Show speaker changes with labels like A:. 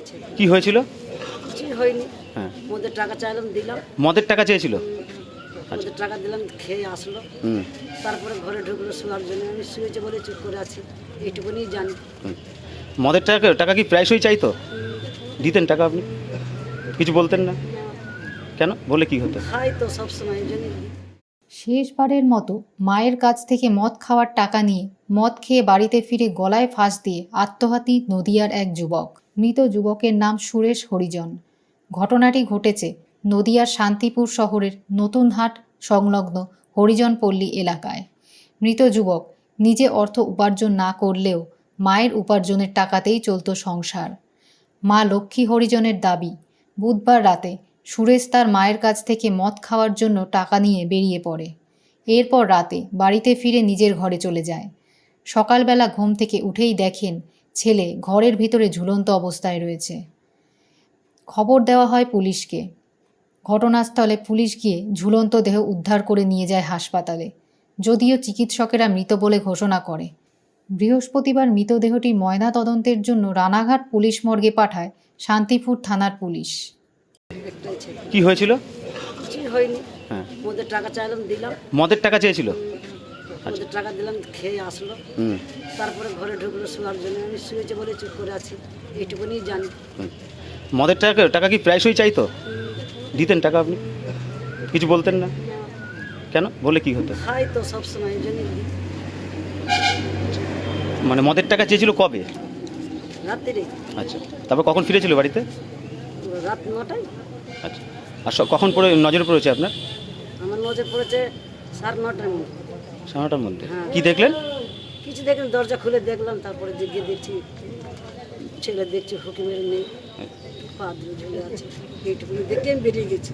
A: ছিল।
B: কি হয়েছিল?
A: কিছুই হয়নি।
B: হ্যাঁ।
A: মদের টাকা চাইলাম, দিলাম।
B: মদের টাকা চেয়েছিল?
A: মদের টাকা দিলাম, খেয়ে আসলো।
B: হুম
A: তারপরে ঘরে ঢুকলো শোয়ার জন্য। আমি শুয়েছে বলে চুপ করে আছি, এইটুকুনি জানি।
B: হুম। মদের টাকা টাকা কি প্রায়শই চাইতো? দিতেন টাকা আপনি? কিছু বলতেন না কেন? বলে কি হতো?
A: খাই তো সবসময়, এই জন্যই দিই।
C: শেষবারের মতো মায়ের কাছ থেকে মদ খাওয়ার টাকা নিয়ে মদ খেয়ে বাড়িতে ফিরে গলায় ফাঁস দিয়ে আত্মঘাতী নদিয়ার এক যুবক। মৃত যুবকের নাম সুরেশ হরিজন। ঘটনাটি ঘটেছে নদিয়ার শান্তিপুর শহরের নতুনহাট সংলগ্ন হরিজন পল্লী এলাকায়। মৃত যুবক নিজে অর্থ উপার্জন না করলেও মায়ের উপার্জনের টাকাতেই চলত সংসার। মা লক্ষ্মী হরিজনের দাবি, বুধবার রাতে সুরেশ তার মায়ের কাছ থেকে মদ খাওয়ার জন্য টাকা নিয়ে বেরিয়ে পড়ে। এরপর রাতে বাড়িতে ফিরে নিজের ঘরে চলে যায়। সকালবেলা ঘুম থেকে উঠেই দেখেন ছেলে ঘরের ভিতরে ঝুলন্ত অবস্থায় রয়েছে। খবর দেওয়া হয় পুলিশকে। ঘটনাস্থলে পুলিশ গিয়ে ঝুলন্ত দেহ উদ্ধার করে নিয়ে যায় হাসপাতালে, যদিও চিকিৎসকেরা মৃত বলে ঘোষণা করে। বৃহস্পতিবার মৃতদেহটি ময়নাতদন্তের জন্য রানাঘাট পুলিশ মর্গে পাঠায় শান্তিপুর থানার পুলিশ।
A: একটাই ছিল।
B: কি হয়েছিল?
A: কিছুই হয়নি।
B: হ্যাঁ।
A: মদের টাকা চাইলাম, দিলাম।
B: মদের টাকা চেয়েছিল?
A: মদের টাকা দিলাম, খেয়ে আসলো।
B: হুম
A: তারপরে ঘরে ঢুকলো শোয়ার জন্য। আমি শুয়েছে বলে চুপ করে আছি, এইটুকুনি জানি।
B: হুম। মদের টাকা টাকা কি প্রায়শই চাইতো? দিতেন টাকা আপনি? কিছু বলতেন না কেন? বলে কি হতো?
A: খাই তো সবসময়, এই জন্যই দিই।
B: মানে মদের টাকা চেয়েছিল কবে?
A: রাত্রে,
B: আচ্ছা, তারপর কখন ফিরেছিল বাড়িতে?
A: রাত 9টায়।
B: আচ্ছা, আর কখন পড়ে নজরে পড়েছে আপনার?
A: আমার নজর পড়েছে 9:30টার মধ্যে।
B: 9টার মধ্যে।
A: হ্যাঁ।
B: কি দেখলেন?
A: কিছু দেখলাম, দরজা খুলে দেখলাম। তারপরে গিয়ে দেখছি ছেলে, দেখছি হুকি মেরে নেই, পা দিয়ে ঝুলে আছে। এইটুকুনি দেখে আমি বেরিয়ে গেছি।